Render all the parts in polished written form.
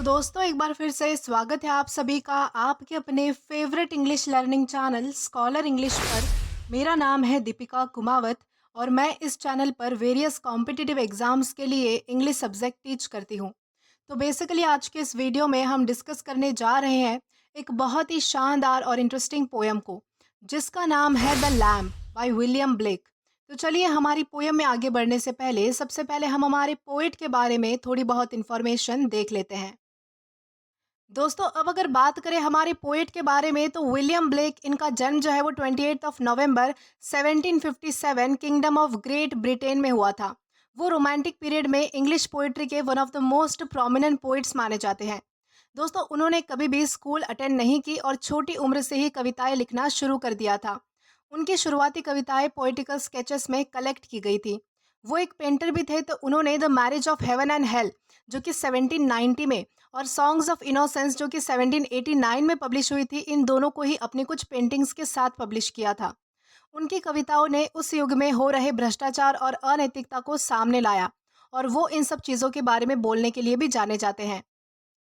तो दोस्तों एक बार फिर से स्वागत है आप सभी का आपके अपने favourite English learning channel scholar English पर। मेरा नाम है दीपिका कुमावत और मैं इस चैनल पर वेरियस कॉम्पिटिटिव एग्जाम्स के लिए इंग्लिश सब्जेक्ट टीच करती हूँ। तो बेसिकली आज के इस वीडियो में हम डिस्कस करने जा रहे हैं एक बहुत ही शानदार और इंटरेस्टिंग पोयम को, जिसका नाम है the lamp by William Blake. तो चलिए हमारी पोयम में आगे बढ़ने से पहले सबसे पहले हम हमारे पोएट के बारे में थोड़ी बहुत इन्फॉर्मेशन देख लेते हैं। दोस्तों अब अगर बात करें हमारे पोएट के बारे में तो विलियम ब्लेक, इनका जन्म जो है वो 28 of November 1757 kingdom of great Britain में हुआ था। वो रोमांटिक पीरियड में इंग्लिश पोएट्री के one of the most prominent poets माने जाते हैं। दोस्तों उन्होंने कभी भी स्कूल अटेंड नहीं की और छोटी उम्र से ही कविताएं लिखना शुरू कर दिया था। उनकी शुरुआती कविताएं पोइटिकल स्केचेस में कलेक्ट की गई थी। वो एक पेंटर भी थे, तो उन्होंने the marriage of heaven and hell जो कि 1790 में और सॉन्ग्स ऑफ इनोसेंस जो कि 1789 में पब्लिश हुई थी, इन दोनों को ही अपनी कुछ पेंटिंग्स के साथ पब्लिश किया था। उनकी कविताओं ने उस युग में हो रहे भ्रष्टाचार और अनैतिकता को सामने लाया और वो इन सब चीज़ों के बारे में बोलने के लिए भी जाने जाते हैं।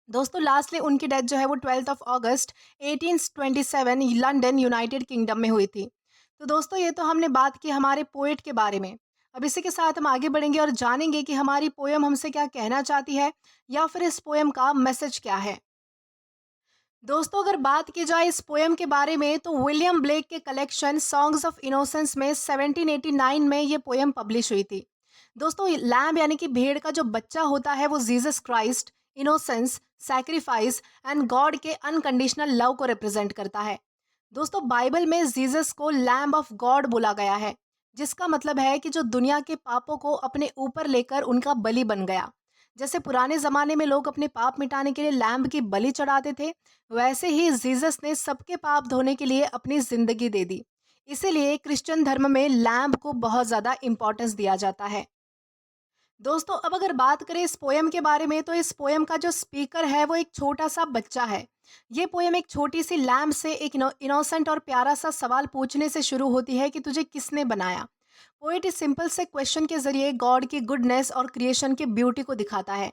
दोस्तों लास्टली उनकी डेथ जो है वो 12 of August 1827 London United kingdom में हुई थी। तो दोस्तों ये तो हमने बात की हमारे पोएट के बारे में। अब इसी के साथ हम आगे बढ़ेंगे और जानेंगे कि हमारी पोयम हमसे क्या कहना चाहती है या फिर इस पोयम का मैसेज क्या है। दोस्तों अगर बात की जाए इस पोयम के बारे में तो विलियम ब्लेक के कलेक्शन सॉन्ग्स ऑफ इनोसेंस में 1789 में ये पोयम पब्लिश हुई थी। दोस्तों लैम्ब यानी कि भेड़ का जो बच्चा होता है वो Jesus Christ, innocence, sacrifice and God के अनकंडीशनल लव को रिप्रेजेंट करता है। दोस्तों बाइबल में जीसस को लैम्ब ऑफ गॉड बोला गया है, जिसका मतलब है कि जो दुनिया के पापों को अपने ऊपर लेकर उनका बलि बन गया। जैसे पुराने जमाने में लोग अपने पाप मिटाने के लिए लैम्ब की बलि चढ़ाते थे, वैसे ही जीसस ने सबके पाप धोने के लिए अपनी जिंदगी दे दी। इसीलिए क्रिश्चियन धर्म में लैम्ब को बहुत ज्यादा इंपॉर्टेंस दिया जाता है। दोस्तों अब अगर बात करें इस पोयम के बारे में तो इस पोयम का जो स्पीकर है वो एक छोटा सा बच्चा है। ये पोयम एक छोटी सी लैम्ब से एक इनोसेंट और प्यारा सा सवाल पूछने से शुरू होती है कि तुझे किसने बनाया। पोएट इस सिंपल से क्वेश्चन के जरिए गॉड की गुडनेस और क्रिएशन की ब्यूटी को दिखाता है।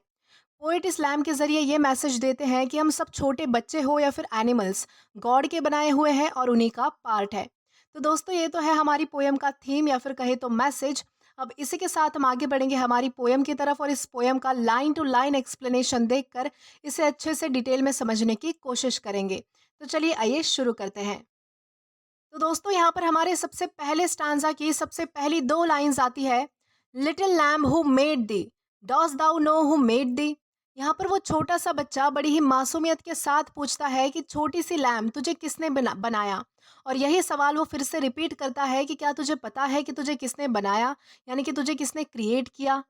पोएट इस लैम्ब के जरिए ये मैसेज देते हैं कि हम सब छोटे बच्चे हो या फिर एनिमल्स गॉड के बनाए हुए हैं और उन्हीं का पार्ट है। तो दोस्तों ये तो है हमारी पोयम का थीम या फिर कहे तो मैसेज। अब इसी के साथ हम आगे बढ़ेंगे हमारी पोयम की तरफ और इस पोयम का लाइन टू लाइन एक्सप्लेनेशन देखकर इसे अच्छे से डिटेल में समझने की कोशिश करेंगे। तो चलिए आइए शुरू करते हैं। तो दोस्तों यहाँ पर हमारे सबसे पहले स्टांजा की सबसे पहली दो लाइंस आती है। Little lamb who made thee, dost thou know who made thee. यहाँ पर वो छोटा सा बच्चा बड़ी ही मासूमियत के साथ पूछता है कि छोटी सी लैम्ब तुझे किसने बनाया। और यही सवाल वो फिर से रिपीट करता है कि क्या तुझे पता है कि तुझे किसने बनाया, यानी कि तुझे किसने क्रिएट किया।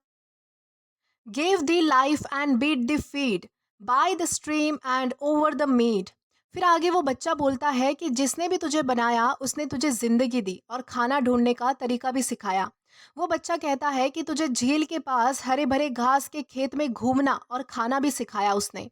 Gave thee life and bid the feed by the stream and over the mead. फिर आगे वो बच्चा बोलता है कि जिसने भी तुझे बनाया उसने तुझे जिंदगी दी और खाना ढूंढने का तरीका भी सिखाया। वो बच्चा कहता है कि तुझे झील के पास हरे भरे घास के खेत में घूमना और खाना भी सिखाया उसने।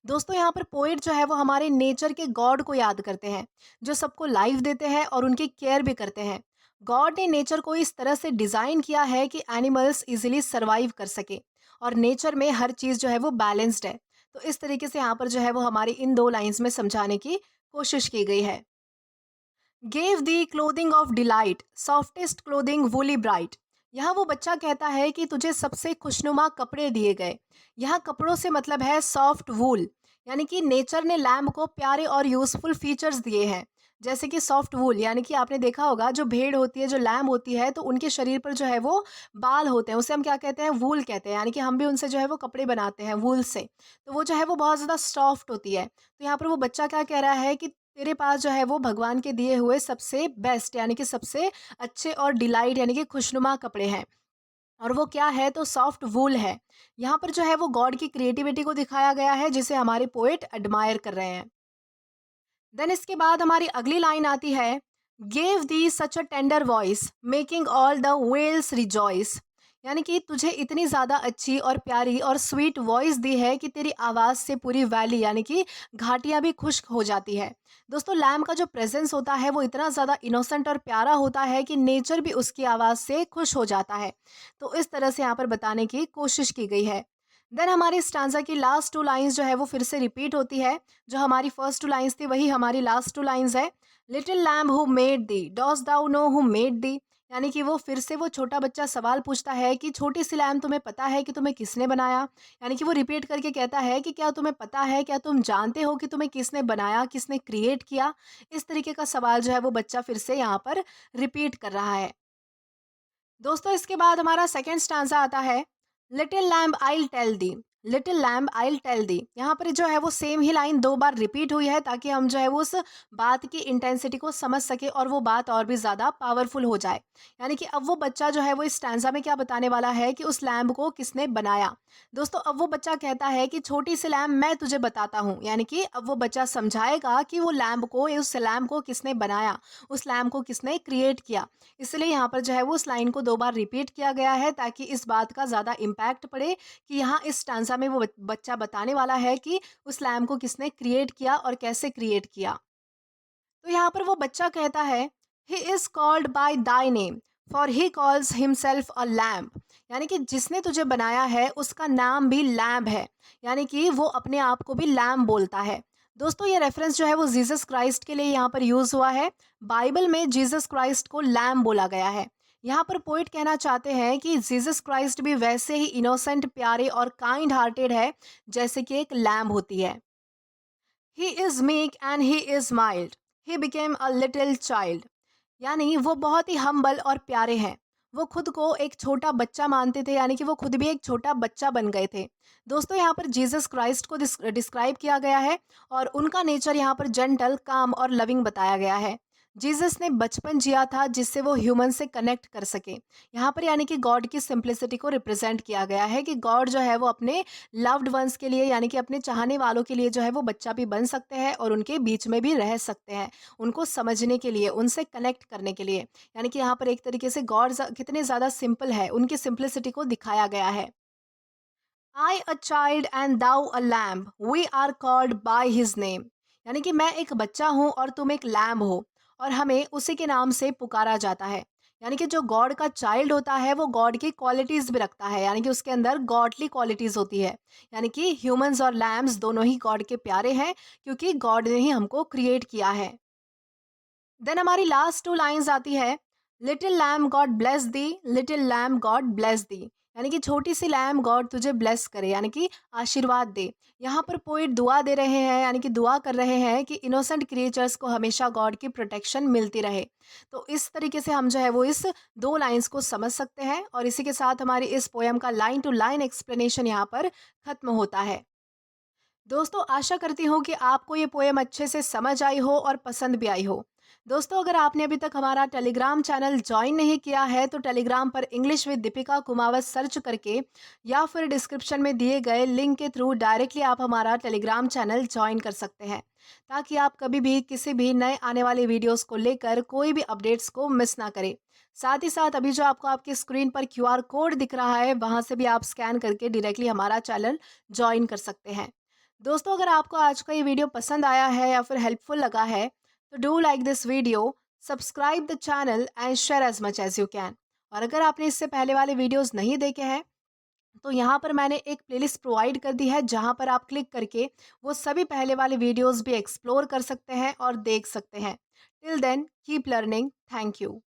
दोस्तों यहाँ पर पोएट जो है वो हमारे नेचर के गॉड को याद करते हैं, जो सबको लाइफ देते हैं और उनकी केयर भी करते हैं। गॉड ने नेचर को इस तरह से डिजाइन किया है कि एनिमल्स इजीली सरवाइव कर सके और नेचर में हर चीज जो है वो बैलेंस्ड है। तो इस तरीके से यहाँ पर जो है वो हमारी इन दो लाइंस में समझाने की कोशिश की गई है। Gave the clothing of delight softest clothing woolly bright. यहाँ वो बच्चा कहता है कि तुझे सबसे खुशनुमा कपड़े दिए गए। यहाँ कपड़ों से मतलब है सॉफ्ट वूल, यानी कि नेचर ने लैम्ब को प्यारे और यूजफुल फीचर्स दिए हैं। जैसे कि सॉफ्ट वूल, यानी कि आपने देखा होगा जो भेड़ होती है, जो लैम्ब होती है, तो उनके शरीर पर जो है वो बाल होते हैं, उसे हम क्या कहते हैं, वूल कहते हैं। यानी कि हम भी उनसे जो है वो कपड़े बनाते हैं वूल से। तो वो जो है वो बहुत ज़्यादा सॉफ्ट होती है। तो यहाँ पर वो बच्चा क्या कह रहा है कि तेरे पास जो है वो भगवान के दिए हुए सबसे बेस्ट यानी कि सबसे अच्छे और डिलाइट यानी कि खुशनुमा कपड़े हैं। और वो क्या है, तो सॉफ्ट वूल है। यहाँ पर जो है वो गॉड की क्रिएटिविटी को दिखाया गया है, जिसे हमारे पोएट एडमायर कर रहे हैं। देन इसके बाद हमारी अगली लाइन आती है। Gave thee such a tender voice making all the vales rejoice. यानी कि तुझे इतनी ज़्यादा अच्छी और प्यारी और स्वीट वॉइस दी है कि तेरी आवाज़ से पूरी वैली यानी कि घाटियाँ भी खुश्क हो जाती है। दोस्तों लैम का जो प्रेजेंस होता है वो इतना ज़्यादा इनोसेंट और प्यारा होता है कि नेचर भी उसकी आवाज़ से खुश हो जाता है। तो इस तरह से यहाँ पर बताने की कोशिश की गई है। देन हमारी स्टांजा की लास्ट टू लाइंस जो है वो फिर से रिपीट होती है। जो हमारी फर्स्ट टू लाइंस थी वही हमारी लास्ट टू लाइंस है। Little lamb who made thee, dost thou know who made thee. यानी कि वो फिर से वो छोटा बच्चा सवाल पूछता है कि छोटी सी लैम्ब, तुम्हें पता है कि तुम्हें किसने बनाया। यानी कि वो रिपीट करके कहता है कि क्या तुम्हें पता है, क्या तुम जानते हो कि तुम्हें किसने बनाया, किसने क्रिएट किया। इस तरीके का सवाल जो है वो बच्चा फिर से यहाँ पर रिपीट कर रहा है। दोस्तों इसके बाद हमारा सेकंड स्टांजा आता है। Little lamb I'll tell thee, little lamb I'll tell thee. यहाँ पर जो है वो सेम ही लाइन दो बार रिपीट हुई है ताकि हम जो है वो उस बात की इंटेंसिटी को समझ सके और वो बात और भी ज्यादा पावरफुल हो जाए। यानी कि अब वो बच्चा जो है वो इस स्टैंजा में क्या बताने वाला है कि उस लैम्ब को किसने बनाया। दोस्तों अब वो बच्चा कहता है कि छोटी सी लैम्ब मैं तुझे बताता हूँ। यानी कि अब वो बच्चा समझाएगा कि वो लैम्ब को, उस लैम्ब को किसने बनाया, उस लैम्ब को किसने क्रिएट किया। इसलिए यहाँ पर जो है वो उस लाइन को दो बार रिपीट किया गया है ताकि इस बात का ज़्यादा इम्पैक्ट पड़े कि यहाँ इस स्टांजा में वो बच्चा बताने वाला है कि उस लैम्प को किसने क्रिएट किया और कैसे क्रिएट किया। तो यहाँ पर वो बच्चा कहता है, he is called by thy name for he calls himself a lamp. यानी कि जिसने तुझे बनाया है उसका नाम भी लैम्प है। यानी कि वो अपने आप को भी लैम्प बोलता है। दोस्तों ये रेफरेंस जो है वो जीसस क्राइस्ट के लिए यहाँ पर यूज हुआ है। बाइबल में जीसस क्राइस्ट को लैम्प बोला गया है। यहाँ पर पोइट कहना चाहते हैं कि जीसस क्राइस्ट भी वैसे ही इनोसेंट, प्यारे और काइंड हार्टेड है जैसे कि एक लैम्प होती है। He is meek and he is mild, he became a little child. यानी वो बहुत ही हम्बल और प्यारे हैं। वो खुद को एक छोटा बच्चा मानते थे, यानी कि वो खुद भी एक छोटा बच्चा बन गए थे। दोस्तों यहाँ पर जीसस क्राइस्ट को डिस्क्राइब किया गया है और उनका नेचर यहाँ पर जेंटल, काम और लविंग बताया गया है। जीसस ने बचपन जिया था जिससे वो ह्यूमन से कनेक्ट कर सके। यहाँ पर यानी कि गॉड की सिंप्लिसिटी को रिप्रेजेंट किया गया है कि गॉड जो है वो अपने लव्ड वंस के लिए, यानी कि अपने चाहने वालों के लिए जो है वो बच्चा भी बन सकते हैं और उनके बीच में भी रह सकते हैं, उनको समझने के लिए, उनसे कनेक्ट करने के लिए। यानी कि यहाँ पर एक तरीके से गॉड कितने ज़्यादा सिंपल है, उनकी सिंप्लिसिटी को दिखाया गया है। I a child and thou a lamb, we are called by his name. यानी कि मैं एक बच्चा हूँ और तुम एक लैम्ब हो और हमें उसी के नाम से पुकारा जाता है। यानी कि जो गॉड का चाइल्ड होता है वो गॉड की क्वालिटीज भी रखता है, यानी कि उसके अंदर गॉडली क्वालिटीज होती है। यानी कि ह्यूमंस और लैम्ब्स दोनों ही गॉड के प्यारे हैं क्योंकि गॉड ने ही हमको क्रिएट किया है। देन हमारी लास्ट टू लाइंस आती है। लिटिल लैम गॉड ब्लेस दी, लिटिल लैम गॉड ब्लेस दी। यानी कि छोटी सी लैम गॉड तुझे ब्लेस करे, यानी कि आशीर्वाद दे। यहाँ पर पोइट दुआ दे रहे हैं, यानी कि दुआ कर रहे हैं कि इनोसेंट क्रिएचर्स को हमेशा गॉड की प्रोटेक्शन मिलती रहे। तो इस तरीके से हम जो है वो इस दो लाइंस को समझ सकते हैं और इसी के साथ हमारी इस पोयम का लाइन टू लाइन एक्सप्लेनेशन यहाँ पर खत्म होता है। दोस्तों आशा करती हूँ कि आपको ये पोएम अच्छे से समझ आई हो और पसंद भी आई हो। दोस्तों अगर आपने अभी तक हमारा टेलीग्राम चैनल ज्वाइन नहीं किया है तो टेलीग्राम पर English with Deepika Kumawat search करके या फिर डिस्क्रिप्शन में दिए गए लिंक के थ्रू डायरेक्टली आप हमारा टेलीग्राम चैनल ज्वाइन कर सकते हैं, ताकि आप कभी भी किसी भी नए आने वाले वीडियोस को लेकर कोई भी अपडेट्स को मिस ना करें। साथ ही साथ अभी जो आपको आपकी स्क्रीन पर क्यूआर कोड दिख रहा है वहां से भी आप स्कैन करके डायरेक्टली हमारा चैनल ज्वाइन कर सकते हैं। दोस्तों अगर आपको आज का ये वीडियो पसंद आया है या फिर हेल्पफुल लगा है तो do like this video, subscribe the channel and share as much as you can. और अगर आपने इससे पहले वाले वीडियोस नहीं देखे हैं तो यहाँ पर मैंने एक प्लेलिस्ट प्रोवाइड कर दी है जहाँ पर आप क्लिक करके वो सभी पहले वाले वीडियोस भी एक्सप्लोर कर सकते हैं और देख सकते हैं। Till then keep learning, thank you.